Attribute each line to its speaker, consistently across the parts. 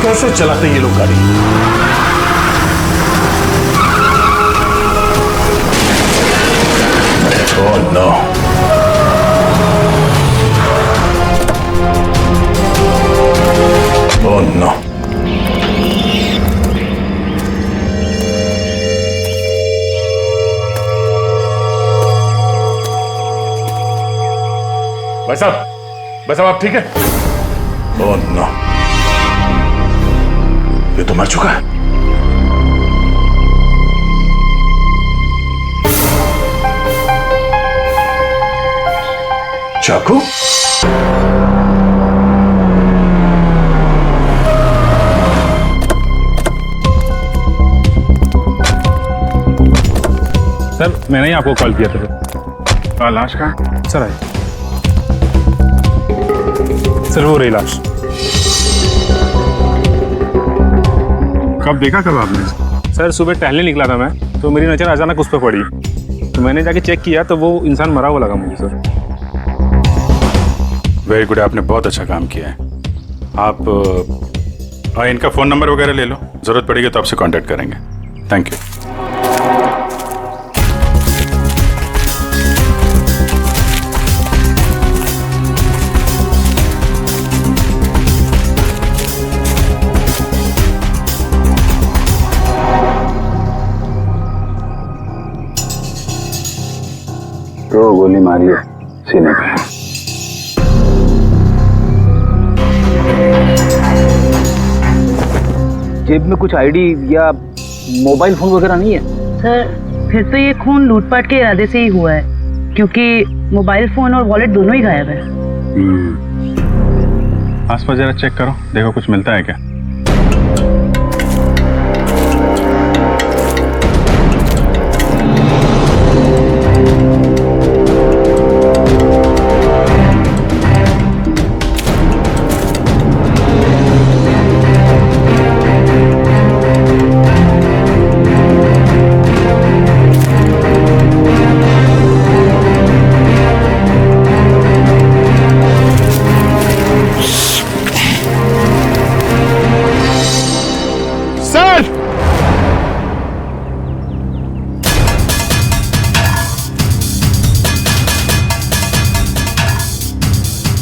Speaker 1: कैसे चलाते ये लोग गाड़ी? Oh no. Oh no. भाई साहब आप ठीक है? ओह नो, ये तो मर चुका है। चाकू?
Speaker 2: सर मैंने ही आपको कॉल किया था। लाश कहाँ? सर आइए। सर वो रही लाश। कब देखा कब आपने? सर सुबह टहलने निकला था मैं, तो मेरी नज़र अचानक उस पर पड़ी, तो मैंने जाके चेक किया तो वो इंसान मरा हुआ लगा मुझे। सर
Speaker 3: वेरी गुड, आपने बहुत अच्छा काम किया है। आप इनका फ़ोन नंबर वगैरह ले लो, ज़रूरत पड़ेगी तो आपसे कांटेक्ट करेंगे। Thank you.
Speaker 4: तो गोली मारी है सीने पे।
Speaker 5: जेब में कुछ आईडी या मोबाइल फोन वगैरह नहीं है?
Speaker 6: सर फिर तो ये खून लूटपाट के इरादे से ही हुआ है, क्योंकि मोबाइल फोन और वॉलेट दोनों ही गायब है।
Speaker 2: आसपास जरा चेक करो, देखो कुछ मिलता है क्या।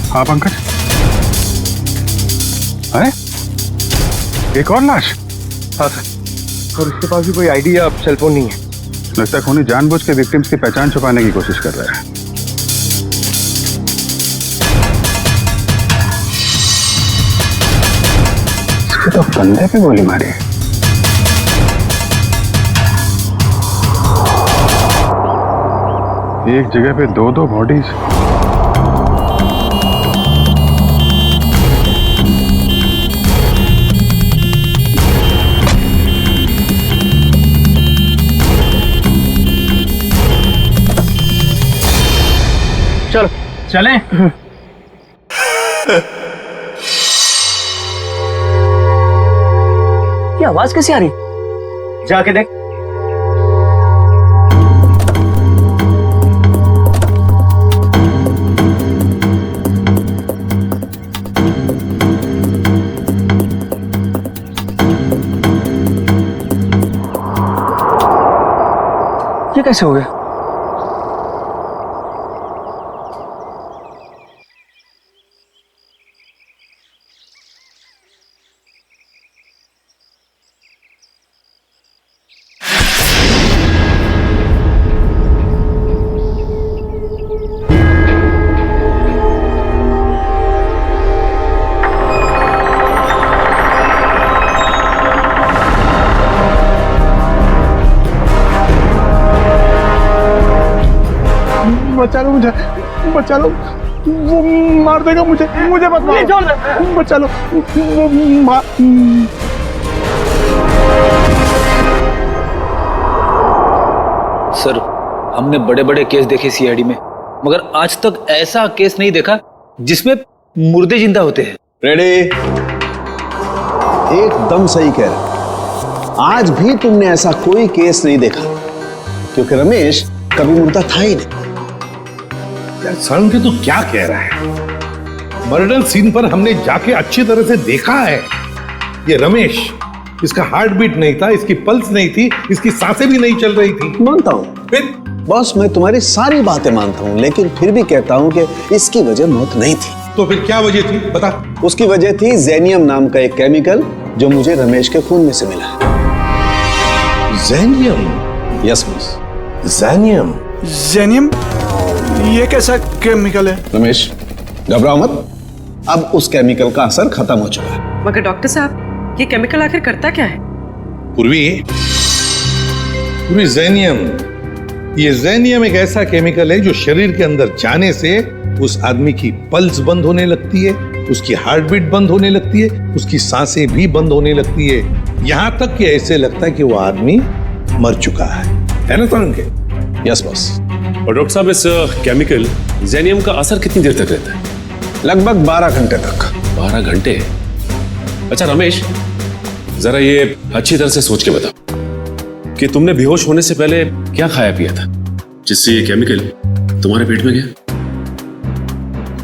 Speaker 2: हाँ पंकज, अरे एक और लाश?
Speaker 5: हाँ सर, और उसके पास भी कोई आईडी या सेलफोन नहीं है।
Speaker 2: लगता है खूनी जानबूझ के विक्टिम्स की पहचान छुपाने की कोशिश कर रहा है।
Speaker 4: इसके तो कंधे पे गोली मारी है।
Speaker 2: एक जगह पे दो बॉडीज।
Speaker 5: चलो
Speaker 2: चलें?
Speaker 5: ये आवाज कैसी आ रही? जाके देख। ये कैसे हो गया?
Speaker 1: बचा लो मुझे, बचा लो, वो मार देगा मुझे, मुझे मत मारो, बचा लो, वो मार।
Speaker 5: सर हमने बड़े बड़े केस देखे सीआईडी में, मगर आज तक ऐसा केस नहीं देखा जिसमें मुर्दे जिंदा होते हैं।
Speaker 7: रेडी? एकदम सही कह रहे। आज भी तुमने ऐसा कोई केस नहीं देखा, क्योंकि रमेश कभी मुर्दा था ही नहीं।
Speaker 1: यार सर तू क्या कह रहा है? मर्डर सीन पर हमने जाके अच्छी तरह से देखा है,
Speaker 8: ये रमेश, इसका हार्ट बीट नहीं था, इसकी पल्स नहीं थी, इसकी सांसें भी नहीं चल रही थी।
Speaker 7: मानता हूँ
Speaker 8: फिर
Speaker 7: बॉस, मैं तुम्हारी सारी बातें मानता हूँ, लेकिन फिर भी कहता हूँ कि इसकी वजह मौत नहीं थी।
Speaker 8: तो फिर क्या वजह थी, बता।
Speaker 7: उसकी वजह थी जेनियम नाम का एक केमिकल जो मुझे रमेश के खून में से मिला।
Speaker 8: जेनियम?
Speaker 7: Yes boss.
Speaker 8: जेनियम?
Speaker 1: जेनियम? ये कैसा केमिकल है?
Speaker 7: रमेश घबराओ मत, अब उस केमिकल का असर खत्म हो चुका है।
Speaker 9: मगर डॉक्टर साहब, ये केमिकल आखिर करता क्या है?
Speaker 8: पूर्वी, जेनियम, ये जेनियम एक ऐसा केमिकल है जो शरीर के अंदर जाने से उस आदमी की पल्स बंद होने लगती है, उसकी हार्ट बीट बंद होने लगती है, उसकी सांसें भी बंद होने लगती है, यहां तक कि ऐसे लगता है कि वो आदमी मर चुका है ना तरुण के?
Speaker 7: Yes boss.
Speaker 10: और डॉक्टर साहब, इस केमिकल जेनियम का असर कितनी देर तक रहता है?
Speaker 7: लगभग 12 घंटे तक।
Speaker 10: 12 घंटे? अच्छा रमेश, जरा ये अच्छी तरह से सोच के बता कि तुमने बेहोश होने से पहले क्या खाया पिया था जिससे ये केमिकल तुम्हारे पेट में गया?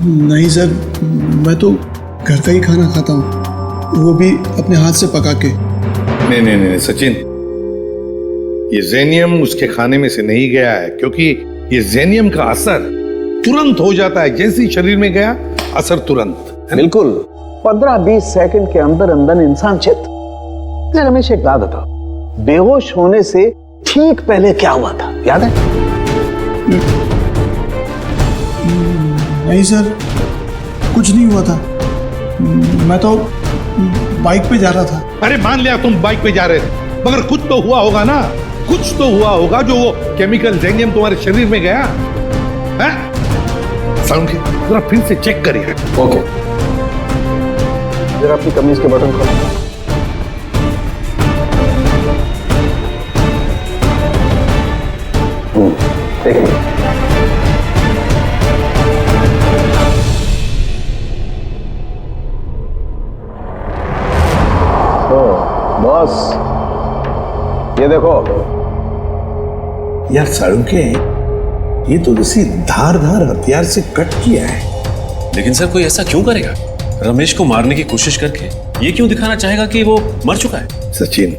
Speaker 1: नहीं सर, मैं तो घर का ही खाना खाता हूँ, वो भी अपने हाथ से पका के।
Speaker 8: नहीं सचिन, ये जेनियम उसके खाने में से नहीं गया है, क्योंकि ये जेनियम का असर तुरंत हो जाता है, जैसे ही शरीर में गया असर तुरंत।
Speaker 7: बिल्कुल 15-20 सेकंड के अंदर अंदर इंसान चित। रमेश एक बात बताओ, बेहोश होने से ठीक पहले क्या हुआ था, याद है?
Speaker 1: नहीं सर, कुछ नहीं हुआ था, मैं तो बाइक पे जा रहा था।
Speaker 8: अरे मान लिया तुम बाइक पे जा रहे थे, मगर कुछ तो हुआ होगा ना, कुछ तो हुआ होगा जो वो केमिकल जेनियम तुम्हारे शरीर में गया है? साउंड के जरा फिर से चेक करिए।
Speaker 7: ओके, जरा अपनी कमीज के बटन खोलो। देखिए, बॉस ये देखो।
Speaker 8: यार साळुंके, ये तो किसी धारदार हथियार से कट किया है।
Speaker 10: लेकिन सर, कोई ऐसा क्यों करेगा? रमेश को मारने की कोशिश करके ये क्यों दिखाना चाहेगा कि वो मर चुका है?
Speaker 8: सचिन,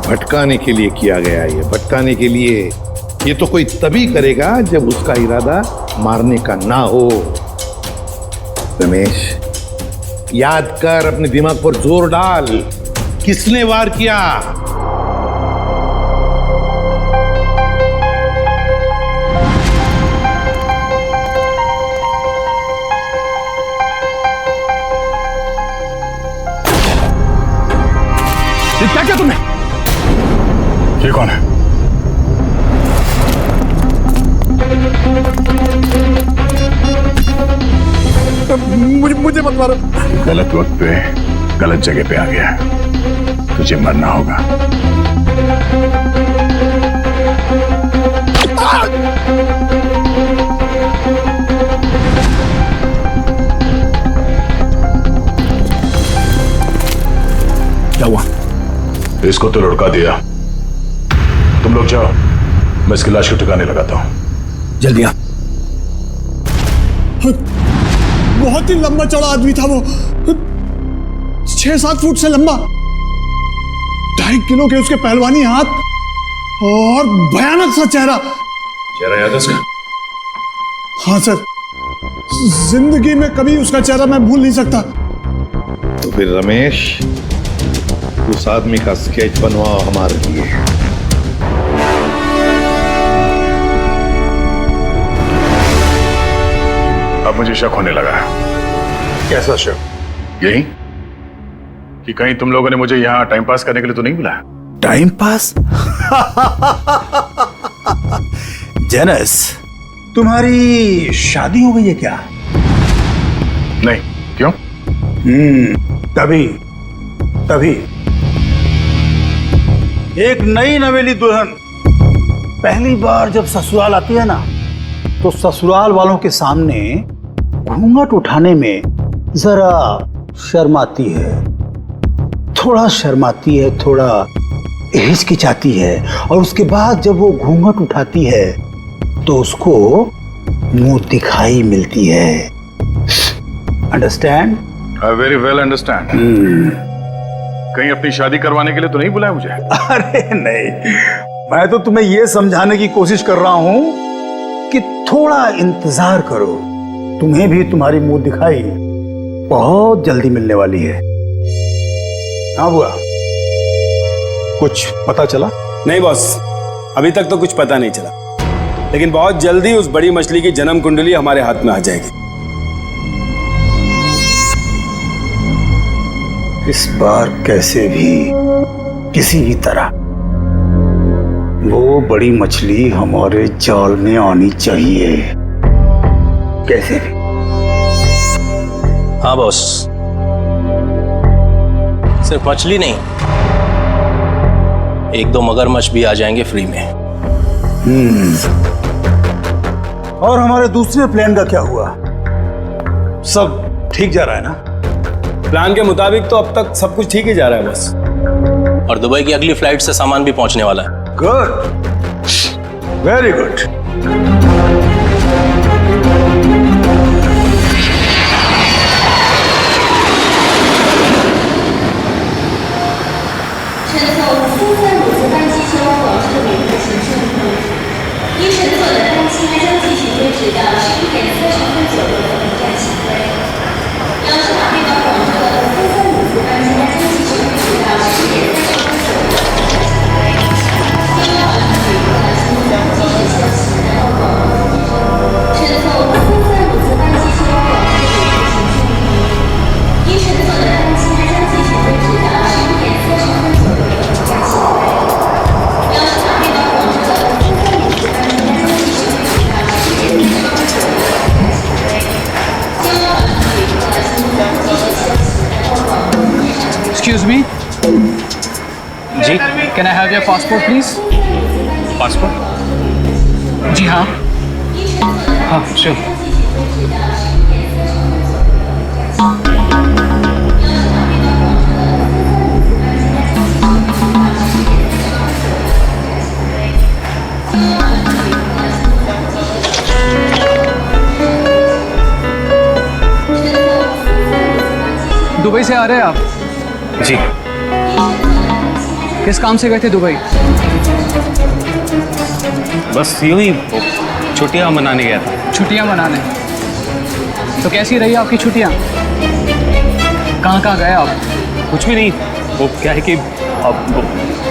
Speaker 8: भटकाने के लिए किया गया है, ये भटकाने के लिए। ये तो कोई तभी करेगा जब उसका इरादा मारने का ना हो। रमेश, याद कर, अपने दिमाग पर जोर डाल, किसने वार किया?
Speaker 1: ये क्या किया तुमने?
Speaker 3: ये कौन है?
Speaker 1: मुझे मत मारो।
Speaker 3: गलत वक्त पे गलत जगह पे आ गया, तुझे मरना होगा।
Speaker 1: क्या हुआ?
Speaker 3: इसको तो लुढ़का दिया। तुम लोग जाओ, मैं इसकी लाश को ठिकाने लगाता हूं।
Speaker 1: जल्दी आ। बहुत ही लंबा चौड़ा आदमी था वो, 6-7 फुट से लंबा, 2.5 किलो के उसके पहलवानी हाथ और भयानक सा चेहरा।
Speaker 10: चेहरा याद है उसका?
Speaker 1: हाँ सर, जिंदगी में कभी उसका चेहरा मैं भूल नहीं सकता।
Speaker 8: तो फिर रमेश, उस आदमी का स्केच बनवाओ हमारे लिए।
Speaker 3: अब मुझे शक होने लगा है।
Speaker 8: कैसा शक?
Speaker 3: यही कि कहीं तुम लोगों ने मुझे यहाँ टाइम पास करने के लिए तो नहीं बुलाया?
Speaker 1: Time pass? जेनस, तुम्हारी शादी हो गई है क्या?
Speaker 3: नहीं, क्यों?
Speaker 1: तभी एक नई नवेली दुल्हन पहली बार जब ससुराल आती है ना, तो ससुराल वालों के सामने घूंघट उठाने में जरा शर्माती है, थोड़ा शर्माती है, थोड़ा हिचकिचाती है, और उसके बाद जब वो घूंघट उठाती है तो उसको मुंह दिखाई मिलती है। Understand?
Speaker 3: I very well understand. कहीं अपनी शादी करवाने के लिए तो नहीं बुलाया मुझे?
Speaker 1: अरे नहीं, मैं तो तुम्हें यह समझाने की कोशिश कर रहा हूं कि थोड़ा इंतजार करो। तुम्हें भी तुम्हारी मुंह दिखाई बहुत जल्दी मिलने वाली है। हाँ बुआ, कुछ पता चला?
Speaker 11: नहीं बॉस, अभी तक तो कुछ पता नहीं चला, लेकिन बहुत जल्दी उस बड़ी मछली की जन्म कुंडली हमारे हाथ में आ जाएगी।
Speaker 1: इस बार कैसे भी, किसी भी तरह वो बड़ी मछली हमारे जाल में आनी चाहिए, कैसे भी।
Speaker 12: हाँ बॉस, सिर्फ मछली नहीं, एक दो मगरमच्छ भी आ जाएंगे फ्री में।
Speaker 1: और हमारे दूसरे प्लान का क्या हुआ? सब ठीक जा रहा है ना?
Speaker 11: प्लान के मुताबिक तो अब तक सब कुछ ठीक ही जा रहा है बस।
Speaker 12: और दुबई की अगली फ्लाइट से सामान भी पहुंचने वाला है।
Speaker 1: Good, very good.
Speaker 5: Excuse me.
Speaker 12: जी,
Speaker 5: Can I have your passport, please?
Speaker 12: Passport?
Speaker 5: जी हाँ। हाँ, sure. दुबई से आ रहे हैं आप?
Speaker 12: जी।
Speaker 5: किस काम से गए थे दुबई?
Speaker 12: बस यूं ही छुट्टियां मनाने गया था।
Speaker 5: छुट्टियां मनाने। तो कैसी रही आपकी छुट्टियां? कहाँ कहाँ गए आप?
Speaker 12: कुछ भी नहीं, वो क्या है कि अब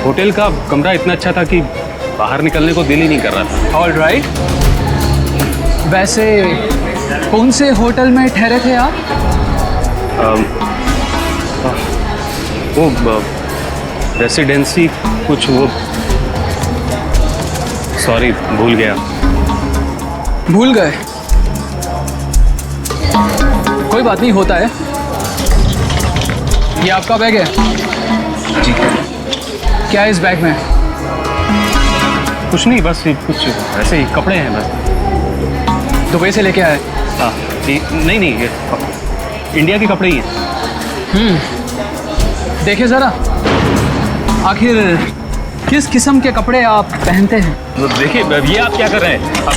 Speaker 12: होटल का कमरा इतना अच्छा था कि बाहर निकलने को दिल ही नहीं कर रहा था।
Speaker 5: All right. वैसे कौन से होटल में ठहरे थे आप?
Speaker 12: वो रेसिडेंसी कुछ, वो सॉरी भूल गया।
Speaker 5: भूल गए? कोई बात नहीं, होता है। ये आपका बैग है?
Speaker 12: जी।
Speaker 5: क्या है इस बैग में?
Speaker 12: कुछ नहीं, बस कुछ ऐसे ही कपड़े हैं बस।
Speaker 5: दुबई से लेके आए?
Speaker 12: हाँ नहीं नहीं, ये इंडिया के कपड़े ही हैं।
Speaker 5: देखिए जरा, आखिर किस किस्म के कपड़े आप पहनते हैं?
Speaker 12: देखिए, ये आप क्या कर रहे हैं? आप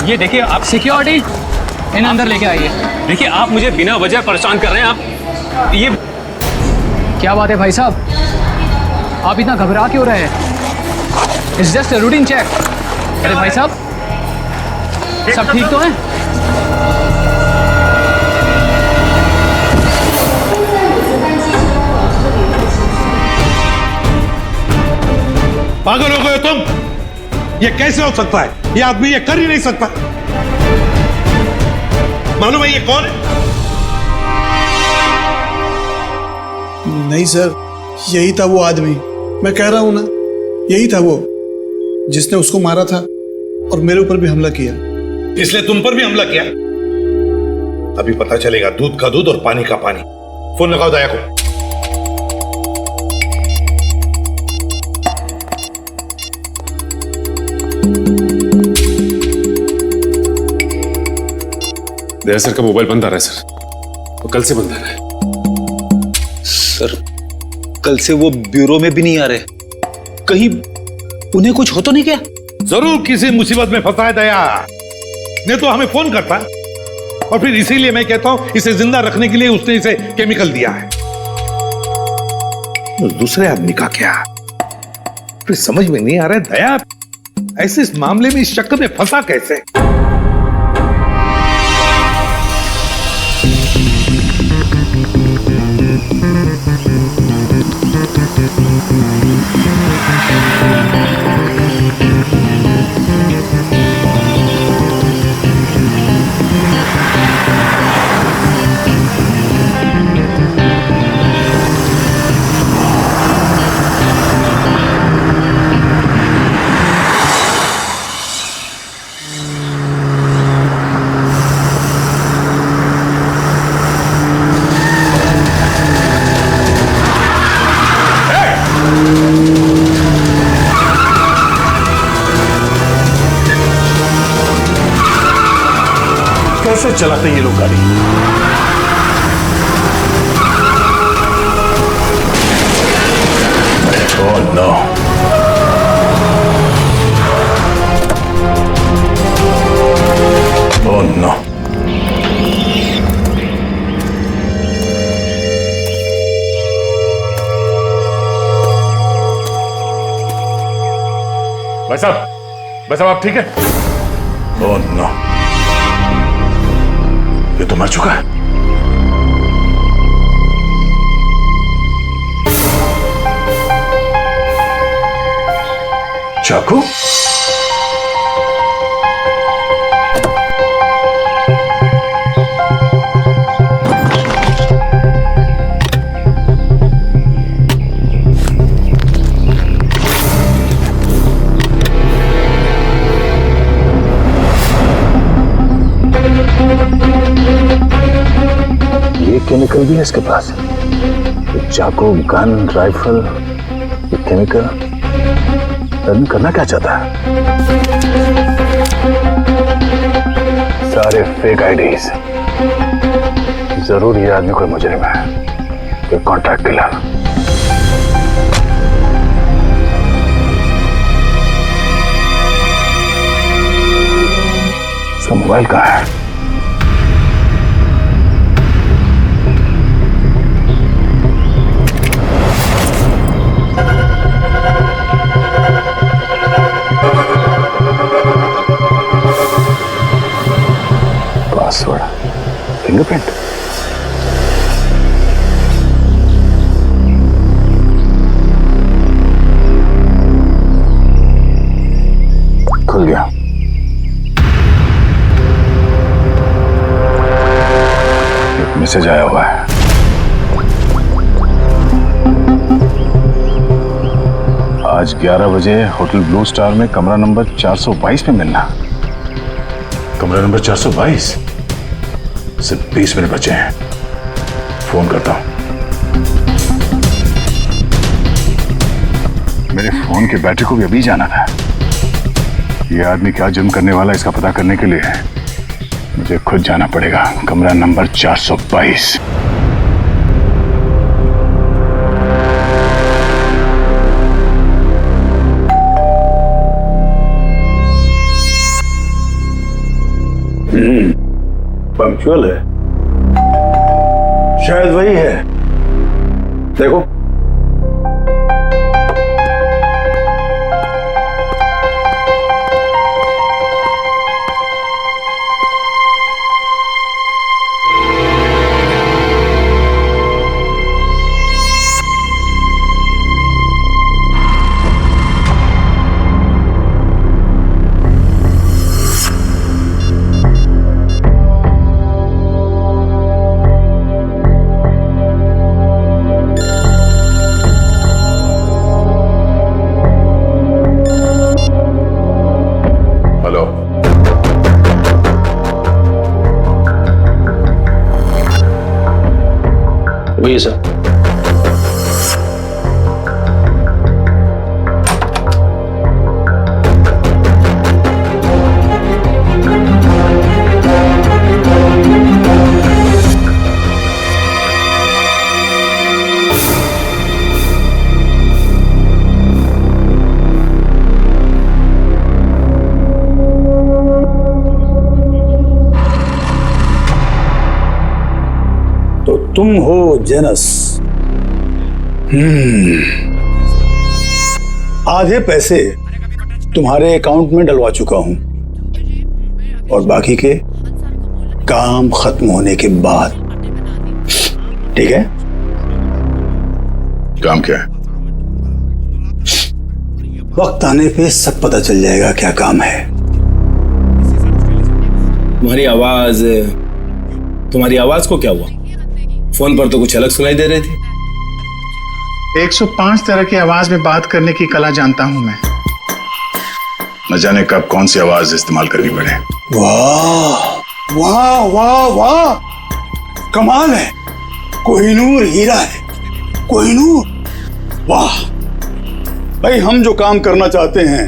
Speaker 12: ये देखिए, आप
Speaker 5: सिक्योरिटी इन अंदर लेके आइए।
Speaker 12: देखिए, आप मुझे बिना वजह परेशान कर रहे हैं। आप ये
Speaker 5: क्या बात है भाई साहब, आप इतना घबरा क्यों रहे हैं? It's just a routine check. अरे भाई साहब, सब ठीक तो है?
Speaker 8: पागल हो गए तुम? ये कैसे हो सकता है? ये आदमी ये कर ही नहीं सकता। मालूम है ये कौन है?
Speaker 13: नहीं सर, यही था वो आदमी। मैं कह रहा हूं ना, यही था वो जिसने उसको मारा था और मेरे ऊपर भी हमला किया।
Speaker 8: इसलिए तुम पर भी हमला किया? अभी पता चलेगा दूध का दूध और पानी का पानी। फोन लगाओ दया को।
Speaker 10: दया सर का मोबाइल बंद आ रहा है सर, वो कल से बंद आ रहा है।
Speaker 5: सर, कल से वो ब्यूरो में भी नहीं आ रहे। कहीं उन्हें कुछ हो तो नहीं क्या?
Speaker 8: जरूर किसी मुसीबत में फंसा है दया, नहीं तो हमें फोन करता। और फिर इसीलिए मैं कहता हूं इसे जिंदा रखने के लिए उसने इसे केमिकल दिया है। उस दूसरे आदमी का क्या? फिर समझ में नहीं आ रहा है दया ऐसे इस मामले में इस चक्कर में फंसा कैसे?
Speaker 1: कैसे चलाते हैं ये लोग गाड़ी?
Speaker 4: Oh no. Oh no.
Speaker 3: भाई साहब आप ठीक है?
Speaker 4: Oh no. ये तो मर चुका है। चाकू? ये केमिकल भी है इसके पास। ये चाकू, गन, राइफल, ये केमिकल आदमी करना क्या चाहता है? सारे फेक आईडीज। जरूर ये आदमी कोई मुजरिम है। ये कॉन्ट्रैक्ट किलर। इसका मोबाइल कहाँ है? Password, fingerprint. खुल गया। एक मैसेज आया हुआ है। आज 11 बजे होटल ब्लू स्टार में कमरा नंबर 422 में मिलना। कमरा नंबर 422? सिर्फ 20 मिनट बचे हैं। फोन करता हूं। मेरे फोन की बैटरी को भी अभी जाना था। ये आदमी क्या जुर्म करने वाला है इसका पता करने के लिए मुझे खुद जाना पड़ेगा। कमरा नंबर 422।
Speaker 1: पंक्चुअल है, शायद वही है। देखो
Speaker 14: वही सर।
Speaker 1: तो तुम हो जेनस? आधे पैसे तुम्हारे अकाउंट में डलवा चुका हूं और बाकी के काम खत्म होने के बाद। ठीक है?
Speaker 4: काम क्या है?
Speaker 1: वक्त आने पे सब पता चल जाएगा क्या काम है।
Speaker 11: तुम्हारी आवाज को क्या हुआ? फोन पर तो कुछ अलग सुनाई दे रही थी।
Speaker 15: 105 तरह की आवाज में बात करने की कला जानता हूं मैं।
Speaker 4: न जाने कब कौन सी आवाज इस्तेमाल करनी पड़े।
Speaker 1: वाह वाह वाह वाह, कमाल है। कोहिनूर हीरा है, कोहिनूर। वाह भाई, हम जो काम करना चाहते हैं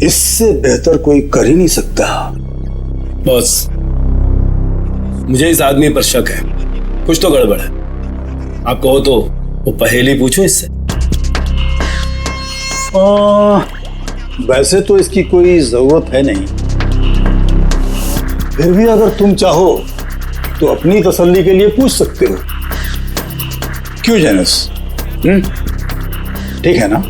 Speaker 1: इससे बेहतर कोई कर ही नहीं सकता।
Speaker 11: बॉस, मुझे इस आदमी पर शक है, कुछ तो गड़बड़ है। आप कहो तो वो पहेली पूछो इससे।
Speaker 1: वैसे तो इसकी कोई जरूरत है नहीं, फिर भी अगर तुम चाहो तो अपनी तसल्ली के लिए पूछ सकते हो। क्यों जेनस? ठीक है ना?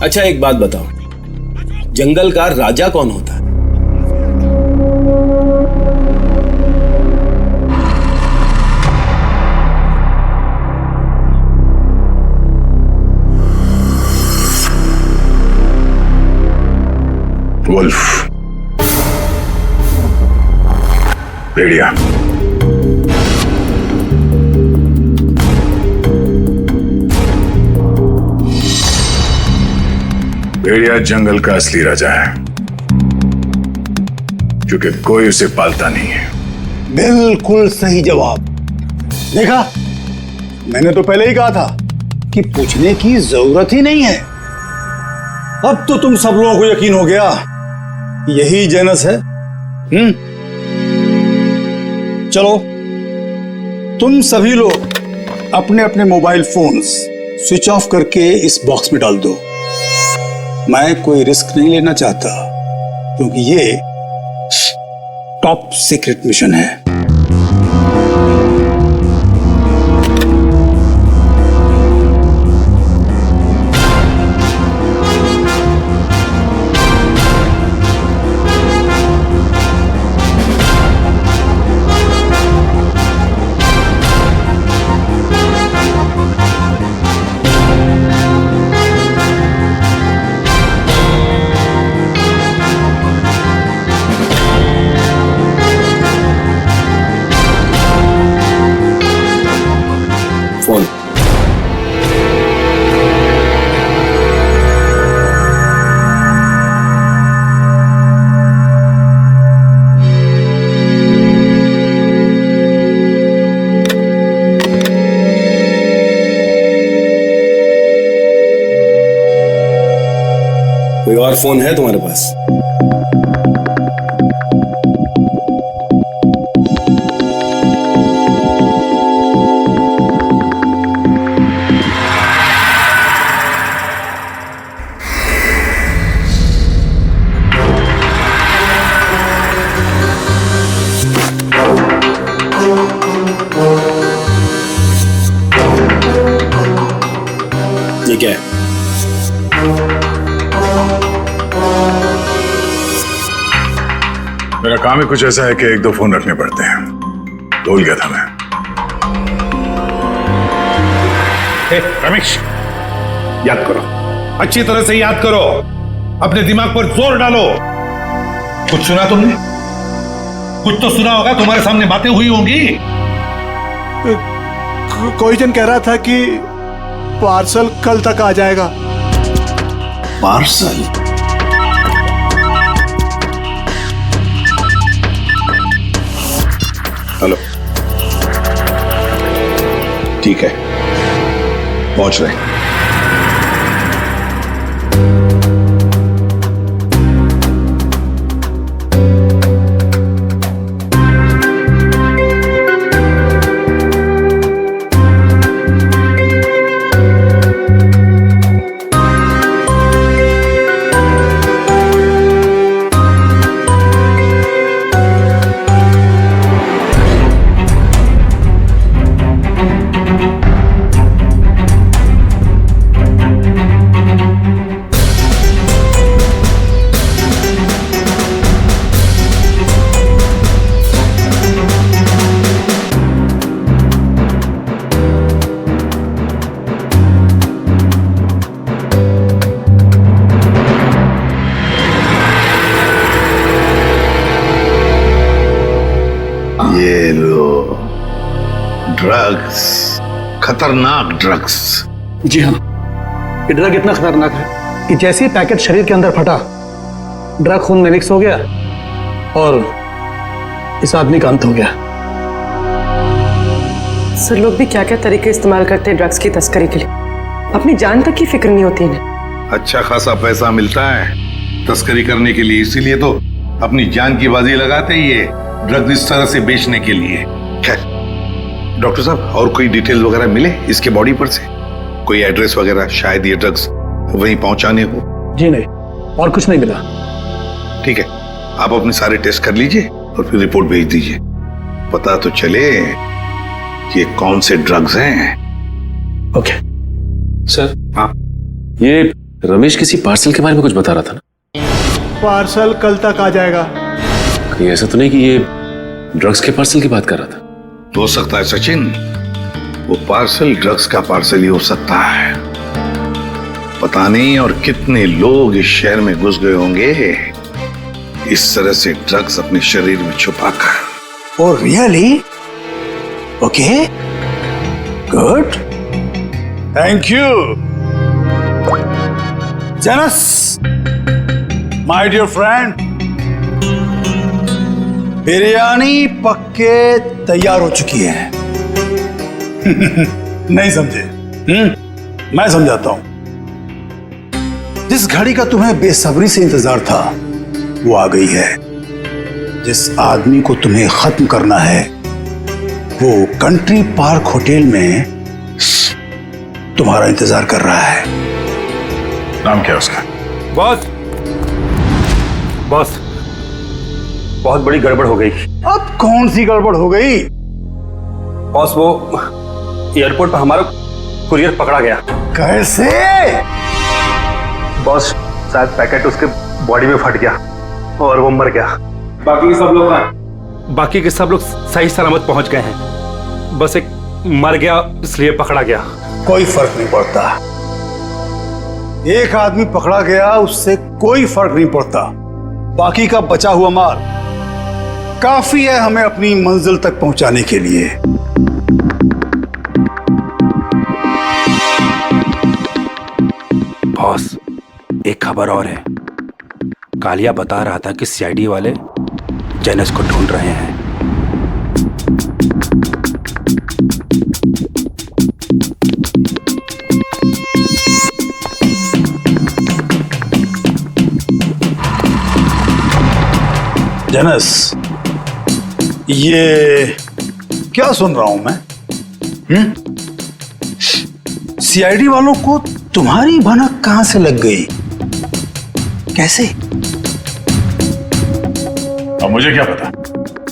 Speaker 11: अच्छा एक बात बताओ, जंगल का राजा कौन होता है?
Speaker 4: वुल्फ, भेड़िया। भेड़िया जंगल का असली राजा है, क्योंकि कोई उसे पालता नहीं है।
Speaker 1: बिल्कुल सही जवाब। देखा, मैंने तो पहले ही कहा था कि पूछने की जरूरत ही नहीं है। अब तो तुम सब लोगों को यकीन हो गया, यही जेनस है। चलो, तुम सभी लोग अपने अपने मोबाइल फोन्स स्विच ऑफ करके इस बॉक्स में डाल दो। मैं कोई रिस्क नहीं लेना चाहता, क्योंकि ये टॉप सीक्रेट मिशन है।
Speaker 11: फोन। कोई और फोन है तुम्हारे पास? ये क्या है?
Speaker 4: मेरा काम ही कुछ ऐसा है कि एक दो फोन रखने पड़ते हैं। भूल गया था मैं।
Speaker 8: रमेश, याद करो, अच्छी तरह से याद करो, अपने दिमाग पर जोर डालो। कुछ सुना तुमने? कुछ तो सुना होगा, तुम्हारे सामने बातें हुई होंगी।
Speaker 13: कोई जन कह रहा था कि पार्सल कल तक आ जाएगा।
Speaker 1: पार्सल?
Speaker 4: हेलो,
Speaker 8: ठीक है, पहुंच रहे हैं। हो ड्रग्स, खतरनाक ड्रग्स।
Speaker 13: जी हाँ, ये ड्रग इतना खतरनाक है कि जैसे ही पैकेट शरीर के अंदर फटा, ड्रग खून में मिक्स हो गया और इस आदमी का अंत हो गया।
Speaker 9: सर, लोग भी क्या क्या तरीके इस्तेमाल करते हैं ड्रग्स की तस्करी के लिए, अपनी जान तक की फिक्र नहीं होती इन्हें।
Speaker 8: अच्छा खासा पैसा मिलता है तस्करी करने के लिए, इसीलिए तो अपनी जान की बाजी लगाते ही ये ड्रग्स इस तरह से बेचने के लिए। खैर डॉक्टर साहब, और कोई डिटेल वगैरह मिले इसके बॉडी पर से? कोई एड्रेस वगैरह, शायद ये ड्रग्स वहीं पहुंचाने हो?
Speaker 13: जी नहीं, और कुछ नहीं मिला।
Speaker 8: ठीक है, आप अपने सारे टेस्ट कर लीजिए और फिर रिपोर्ट भेज दीजिए, पता तो चले कि ये कौन से ड्रग्स हैं।
Speaker 13: Okay
Speaker 10: sir.
Speaker 8: हाँ,
Speaker 10: ये रमेश किसी पार्सल के बारे में कुछ बता रहा था ना?
Speaker 13: पार्सल कल तक आ जाएगा।
Speaker 10: कहीं ऐसा तो नहीं कि ये ड्रग्स के पार्सल की बात कर रहा था?
Speaker 8: हो सकता है सचिन, वो पार्सल ड्रग्स का पार्सल ही हो सकता है। पता नहीं और कितने लोग इस शहर में घुस गए होंगे इस तरह से ड्रग्स अपने शरीर में छुपाकर।
Speaker 1: Oh really? Okay, good, thank you Janus, my dear friend. Biryani पक्के तैयार हो चुकी है। नहीं समझे? मैं समझाता हूं। जिस घड़ी का तुम्हें बेसब्री से इंतजार था वो आ गई है। जिस आदमी को तुम्हें खत्म करना है वो कंट्री पार्क होटल में तुम्हारा इंतजार कर रहा है।
Speaker 4: नाम क्या है उसका?
Speaker 11: बॉस, बॉस, बहुत बड़ी गड़बड़ हो गई।
Speaker 1: अब कौन सी गड़बड़ हो गई?
Speaker 11: बॉस, वो एयरपोर्ट पर हमारा कुरियर पकड़ा गया।
Speaker 1: कैसे?
Speaker 11: बॉस, शायद पैकेट उसके बॉडी में फट गया और वो मर गया। बाकी के सब लोग सही सलामत पहुंच गए हैं, बस एक मर गया इसलिए पकड़ा गया।
Speaker 1: कोई फर्क नहीं पड़ता, एक आदमी पकड़ा गया उससे कोई फर्क नहीं पड़ता। बाकी का बचा हुआ माल काफी है हमें अपनी मंजिल तक पहुंचाने के लिए।
Speaker 11: बॉस, एक खबर और है। कालिया बता रहा था कि सीआईडी वाले जेनस को ढूंढ रहे हैं।
Speaker 1: जेनस, ये क्या सुन रहा हूं मैं? सीआईडी वालों को तुम्हारी भनक कहां से लग गई? कैसे?
Speaker 4: अब मुझे क्या पता?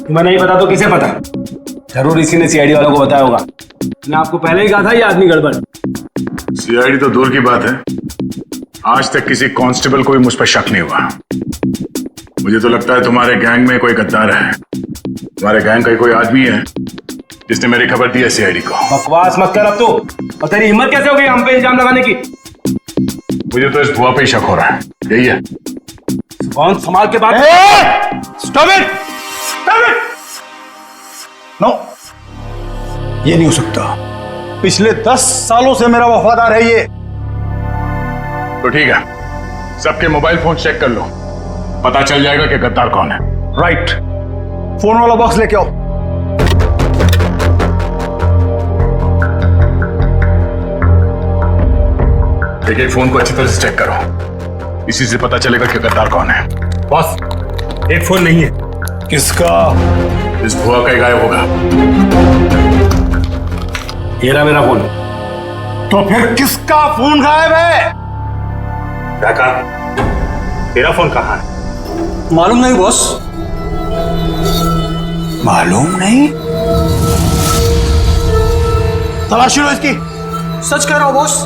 Speaker 11: मैं नहीं पता तो किसे पता? जरूर इसी ने सीआईडी वालों को बताया होगा। मैंने आपको पहले ही कहा था ये आदमी गड़बड़।
Speaker 4: सीआईडी तो दूर की बात है, आज तक किसी कांस्टेबल को भी मुझ पर शक नहीं हुआ। मुझे तो लगता है तुम्हारे गैंग में कोई गद्दार है। तुम्हारे गैंग का ही कोई आदमी है जिसने मेरी खबर दी है सीआईडी को।
Speaker 11: बकवास मत कर अब तो। और तेरी हिम्मत कैसे हो गई हम पे इल्जाम लगाने की?
Speaker 4: मुझे तो इस भुआ पे ही शक हो रहा है। यही है।
Speaker 11: कौन संभाल के बात?
Speaker 1: Stop it! Stop it! No, ये नहीं हो सकता। पिछले 10 सालों से मेरा वफादार है ये।
Speaker 4: तो ठीक है, सबके मोबाइल फोन चेक कर लो, पता चल जाएगा कि गद्दार कौन है।
Speaker 1: राइट, फोन वाला बॉक्स लेके आओ।
Speaker 4: एक फोन को अच्छी तरह से चेक करो, इसी से पता चलेगा कि गद्दार कौन है।
Speaker 11: बॉस, एक फोन नहीं है।
Speaker 1: किसका?
Speaker 4: इस भुआ का ही गायब होगा।
Speaker 11: ये रहा मेरा फोन।
Speaker 1: तो फिर किसका फोन गायब है?
Speaker 11: क्या कहा? तेरा फोन कहाँ है?
Speaker 13: मालूम नहीं बॉस।
Speaker 1: मालूम नहीं? तलाशी लो इसकी।
Speaker 13: सच कह रहा हूं बॉस,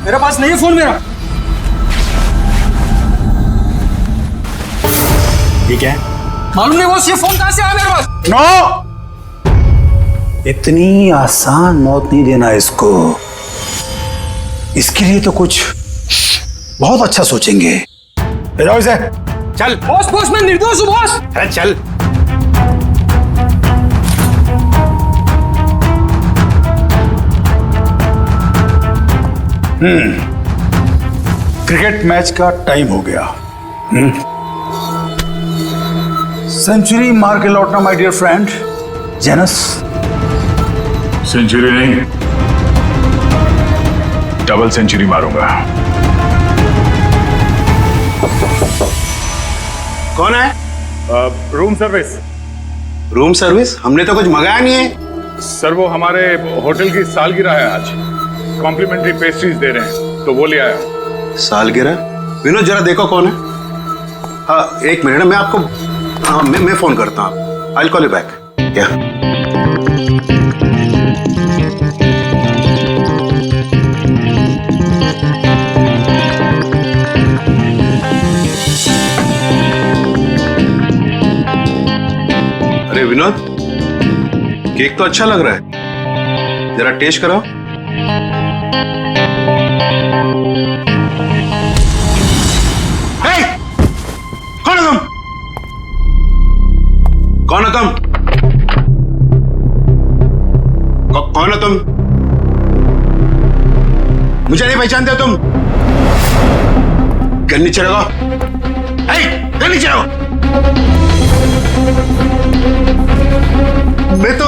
Speaker 13: मेरे पास नहीं है फोन मेरा।
Speaker 11: ठीक है,
Speaker 13: मालूम नहीं बॉस, ये फोन कहां से आया मेरे पास?
Speaker 1: नो, इतनी आसान मौत नहीं देना इसको। इसके लिए तो कुछ बहुत अच्छा सोचेंगे। ले जाओ इसे।
Speaker 11: चल।
Speaker 13: बॉस, बॉस, मैं निर्दोष हूं बॉस।
Speaker 11: अरे चल।
Speaker 1: क्रिकेट मैच का टाइम हो गया। सेंचुरी मार के लौटना my dear friend Janus.
Speaker 4: Century नहीं, डबल सेंचुरी मारूंगा।
Speaker 7: कौन है?
Speaker 2: Room service.
Speaker 7: Room service? हमने तो कुछ मंगाया नहीं है।
Speaker 2: सर वो हमारे होटल की सालगिरह है आज, कॉम्प्लीमेंट्री पेस्ट्रीज दे रहे हैं तो वो ले आया।
Speaker 7: सालगिरह? विनोद जरा देखो कौन है। हाँ एक मिनट, मैं आपको मैं फोन करता हूँ। I will call you back. क्या? अरे विनोद, केक तो अच्छा लग रहा है, जरा टेस्ट कराओ। कौन है तुम? कौन है तुम? कौन है तुम? मुझे नहीं पहचानते हो तुम? गन नीचे रखो। गन नीचे रखो। मैं तो,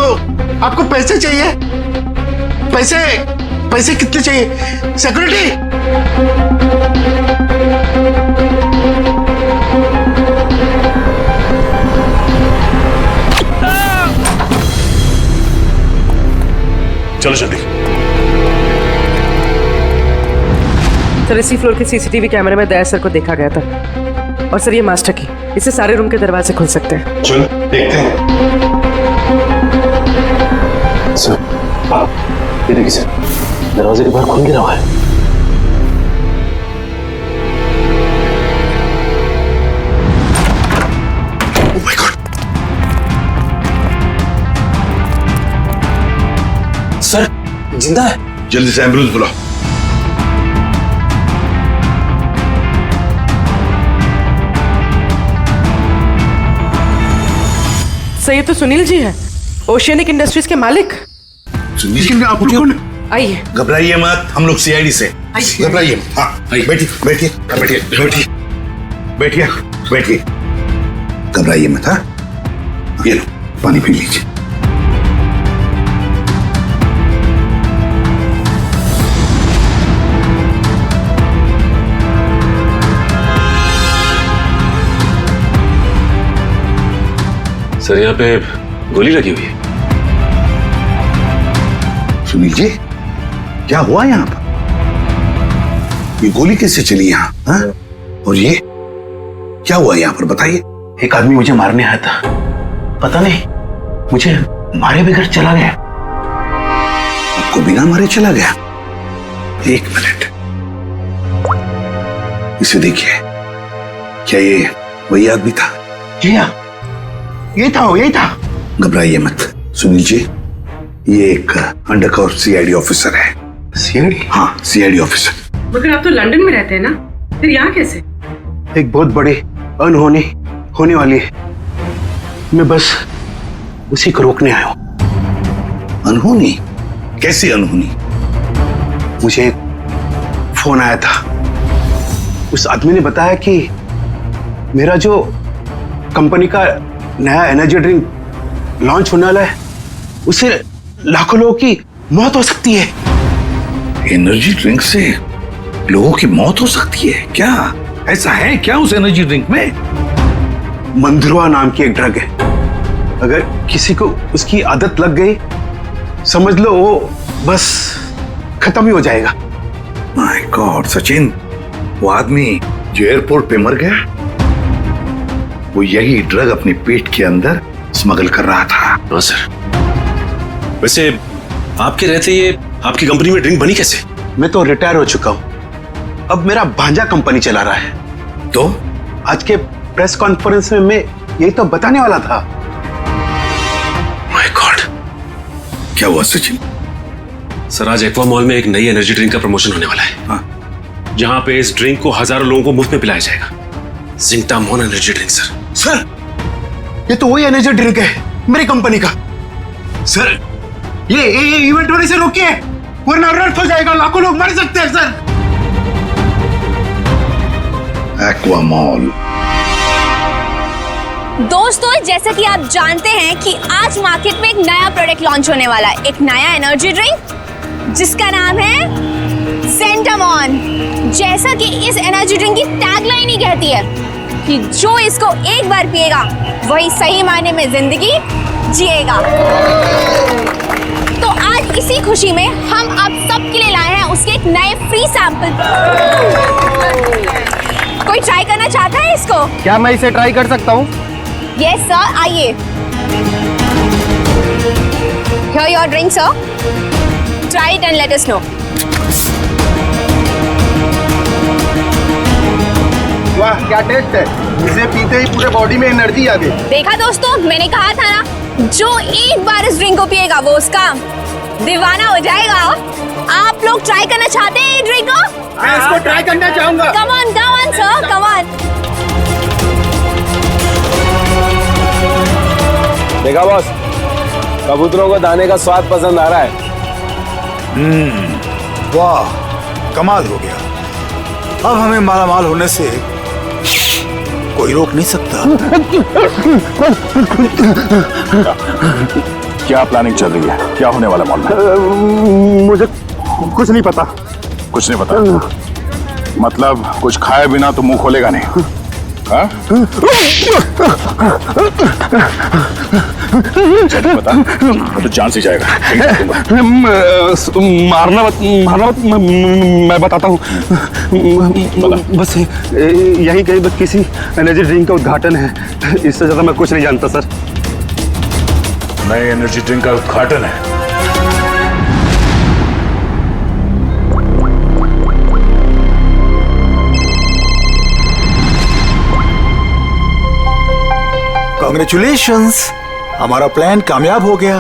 Speaker 7: आपको पैसे चाहिए? पैसे? पैसे कितने चाहिए? सिक्योरिटी?
Speaker 4: चलो जल्दी।
Speaker 9: सर इसी फ्लोर के सीसीटीवी कैमरे में दया सर को देखा गया था। और सर ये मास्टर की, इससे सारे रूम के दरवाजे खुल सकते हैं।
Speaker 4: चल देखते हैं।
Speaker 14: सर ये देखिए सर, दरवाजे के बाहर खून गिरा हुआ है।
Speaker 4: Oh my God!
Speaker 14: सर जिंदा है।
Speaker 8: जल्दी से एम्बुलेंस बुलाओ।
Speaker 9: सर ये तो सुनील जी है, ओशियनिक इंडस्ट्रीज के मालिक।
Speaker 8: सुनील आप कौन?
Speaker 9: आइए।
Speaker 8: घबराइए मत, हम लोग सीआईडी से। घबराइए मत। हाँ बैठिए बैठिए बैठिए बैठिए बैठिए बैठिए। घबराइए मत। हाँ ये लो पानी पी लीजिए।
Speaker 10: सर यहाँ पे गोली लगी हुई है।
Speaker 8: सुनील जी क्या हुआ यहाँ पर? ये गोली कैसे चली यहाँ? हाँ? और ये क्या हुआ यहाँ पर बताइए।
Speaker 7: एक आदमी मुझे मारने आया था, पता नहीं मुझे मारे बगैर चला गया।
Speaker 8: आपको बिना मारे चला गया? एक मिनट, इसे देखिए, क्या ये वही आदमी था?
Speaker 7: जी हाँ यही था, यही था।
Speaker 8: घबराइए मत सुनील जी, ये एक अंडरकवर सीआईडी ऑफिसर है।
Speaker 7: सीआईडी?
Speaker 8: हाँ सीआईडी ऑफिसर।
Speaker 9: मगर आप तो लंदन में रहते हैं ना, फिर यहाँ कैसे?
Speaker 7: एक बहुत बड़ी अनहोनी होने वाली है, मैं बस उसी को रोकने आया हूं।
Speaker 8: अनहोनी? कैसी अनहोनी?
Speaker 7: मुझे एक फोन आया था, उस आदमी ने बताया कि मेरा जो कंपनी का नया एनर्जी ड्रिंक लॉन्च होने वाला है, उससे लाखों लोगों की मौत हो सकती है।
Speaker 8: एनर्जी ड्रिंक से लोगों की मौत हो सकती है? क्या ऐसा है क्या उस एनर्जी ड्रिंक में?
Speaker 7: मंदरुआ नाम की एक ड्रग है, अगर किसी को उसकी आदत लग गई समझ लो वो बस खत्म ही हो जाएगा।
Speaker 8: माय गॉड सचिन, वो आदमी जो एयरपोर्ट पे मर गया, वो यही ड्रग अपने पेट के अंदर स्मगल कर रहा था।
Speaker 10: हाँ सर। वैसे आपके रहते ये आपकी कंपनी में ड्रिंक बनी कैसे?
Speaker 7: मैं तो रिटायर हो चुका हूं, अब मेरा भांजा कंपनी चला रहा है।
Speaker 8: तो
Speaker 7: आज के प्रेस कॉन्फ्रेंस में मैं यही तो बताने वाला था।
Speaker 10: माय गॉड,
Speaker 8: क्या हुआ सचिन?
Speaker 10: सर आज एक्वा मॉल में एक नई एनर्जी ड्रिंक का प्रमोशन होने वाला है।
Speaker 8: हाँ।
Speaker 10: जहां पे इस ड्रिंक को हजारों लोगों को मुफ्त में पिलाया जाएगा। जिंकटामोन एनर्जी ड्रिंक सर।
Speaker 7: ये तो वही एनर्जी ड्रिंक है मेरी कंपनी का। सर ये इवेंट होने से रोकिए, वरना अनर्थ हो जाएगा, लाखों लोग मर सकते हैं सर।
Speaker 8: एक्वामॉल।
Speaker 16: दोस्तों, जैसा कि आप जानते हैं कि आज मार्केट में एक नया प्रोडक्ट लॉन्च होने वाला है, एक नया एनर्जी ड्रिंक जिसका नाम है सेंटामॉन। जैसा कि इस एनर्जी ड्रिंक की टैगलाइन ही कहती है कि जो इसको एक बार पिएगा वही सही मायने में जिंदगी जिएगा। तो आज इसी खुशी में हम आप सबके लिए लाए हैं उसके एक नए फ्री सैंपल। कोई ट्राई करना चाहता है इसको?
Speaker 11: क्या मैं इसे ट्राई कर सकता हूँ?
Speaker 16: यस सर, आइए। Here your drink, sir. Try it and let us know.
Speaker 11: वाह, क्या टेस्ट है। इसे पीते ही पूरे बॉडी में एनर्जी आ गई।
Speaker 16: देखा दोस्तों, मैंने कहा था ना, जो एक बार इस ड्रिंक को पिएगा वो उसका दीवाना हो जाएगा। आप लोग ट्राई करना चाहते हैं ये ड्रिंक को?
Speaker 11: मैं इसको ट्राई करना चाहूंगा।
Speaker 16: Come on, sir, come on.
Speaker 14: देखा बॉस, कबूतरों को दाने का स्वाद पसंद आ रहा है।
Speaker 1: वाह, कमाल हो गया। अब हमें मालामाल होने से कोई रोक नहीं सकता।
Speaker 4: क्या प्लानिंग चल रही है? क्या होने वाला मामला?
Speaker 11: मुझे कुछ नहीं पता।
Speaker 4: कुछ नहीं पता? मतलब कुछ खाए बिना तो मुंह खोलेगा नहीं? हाँ? पता तो जान से जाएगा।
Speaker 11: मारना मत, मैं बताता हूँ। बस यही कहीं किसी एनर्जी ड्रिंक का उद्घाटन है, इससे ज्यादा मैं कुछ नहीं जानता सर।
Speaker 4: नए एनर्जी ड्रिंक का उद्घाटन है?
Speaker 1: कांग्रेचुलेशंस, हमारा प्लान कामयाब हो गया।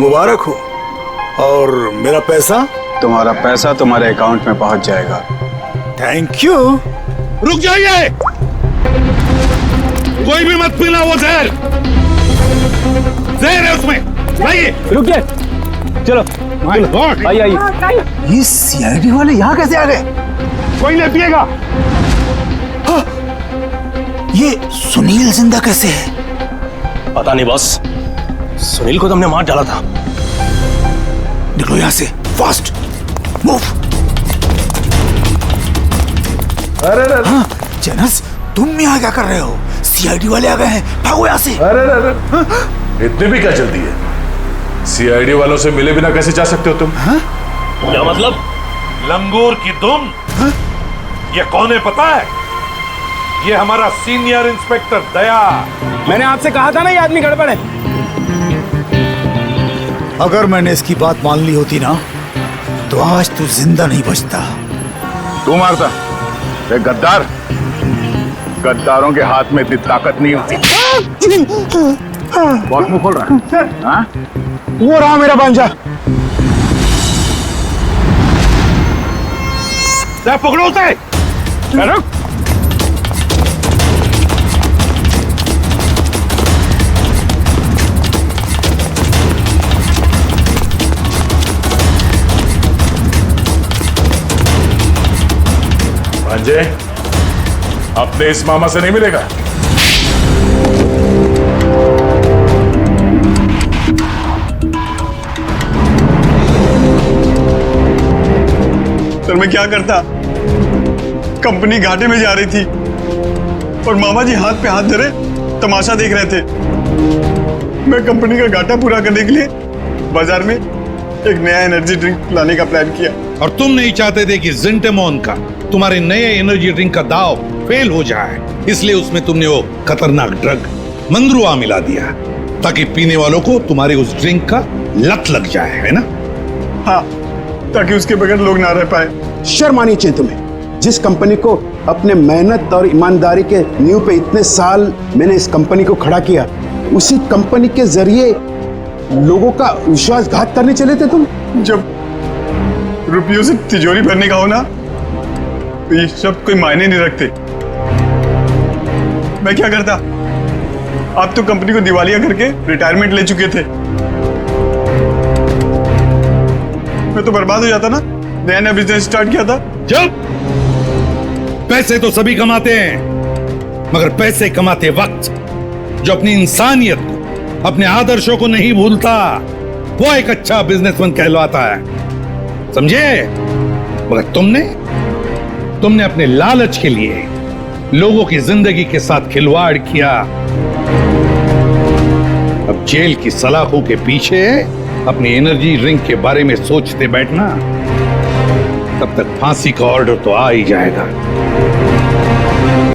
Speaker 1: मुबारक हो। और मेरा पैसा?
Speaker 7: तुम्हारा पैसा तुम्हारे अकाउंट में पहुंच जाएगा।
Speaker 1: Thank you.
Speaker 8: रुक जाइए, कोई भी मत पीना वो जहर। जहर है उसमें। लाइए।
Speaker 11: रुकिए, चलो आइए।
Speaker 1: ये सीआईडी वाले यहाँ कैसे आ गए?
Speaker 8: कोई नहीं पिएगा।
Speaker 1: ये सुनील जिंदा कैसे है?
Speaker 11: पता नहीं बॉस, सुनील को तुमने मार डाला था।
Speaker 1: निकलो यहाँ से, फास्ट मूव।
Speaker 8: अरे
Speaker 1: हाँ, जेनस, तुम यहाँ क्या कर रहे हो? सीआईडी वाले आ गए हैं, भागो यहाँ से।
Speaker 4: अरे इतनी भी क्या जल्दी है? सीआईडी वालों से मिले बिना कैसे जा सकते हो तुम?
Speaker 11: क्या मतलब?
Speaker 8: लंगूर की दुम। ये कौन है पता है? ये हमारा सीनियर इंस्पेक्टर दया।
Speaker 11: मैंने आपसे कहा था ना ये आदमी गड़बड़ है।
Speaker 1: अगर मैंने इसकी बात मान ली होती ना तो आज तू जिंदा नहीं बचता।
Speaker 4: तू मारता? ये गद्दार, गद्दारों के हाथ में इतनी ताकत नहीं होती। बहुत मुंह खोल रहा है। हाँ?
Speaker 11: वो रहा मेरा भांजा।
Speaker 8: पकड़ो उसे।
Speaker 4: भांजे, अपने इस मामा से नहीं मिलेगा।
Speaker 17: सर मैं क्या करता? कंपनी घाटे में जा रही थी और मामा जी हाथ पे हाथ धरे तमाशा देख रहे थे। मैं कंपनी का घाटा पूरा करने के लिए बाजार में एक नया एनर्जी ड्रिंक लाने का प्लान किया।
Speaker 8: और तुम नहीं चाहते थे कि जिंटेमॉन का, तुम्हारे नए एनर्जी ड्रिंक का दाव फेल हो जाए, इसलिए उसमें तुमने वो खतरनाक ड्रग मंद्रुआ मिला दिया ताकि पीने वालों को तुम्हारे उस ड्रिंक का लत लग जाए, है ना?
Speaker 17: हाँ, ताकि उसके बगैर लोग ना रह पाए।
Speaker 7: शर्म आनी चाहिए तुम्हें। जिस कंपनी को अपने मेहनत और ईमानदारी के नींव पे इतने साल मैंने इस कंपनी को खड़ा किया, उसी कंपनी के जरिए लोगों का विश्वासघात करने चले थे तुम।
Speaker 17: जब रुपयों से तिजोरी भरने का हो ना तो ये सब कोई मायने नहीं रखते। मैं क्या करता? आप तो कंपनी को दिवालिया करके रिटायरमेंट ले चुके थे। मैं तो बर्बाद हो जाता ना। नया नया बिजनेस स्टार्ट किया था।
Speaker 8: जब पैसे तो सभी कमाते हैं, मगर पैसे कमाते वक्त जो अपनी इंसानियत को, अपने आदर्शों को नहीं भूलता, वो एक अच्छा बिजनेसमैन कहलाता है, समझे? मगर तुमने अपने लालच के लिए लोगों की जिंदगी के साथ खिलवाड़ किया। अब जेल की सलाखों के पीछे अपनी एनर्जी ड्रिंक के बारे में सोचते बैठना, तब तक फांसी का ऑर्डर तो आ ही जाएगा।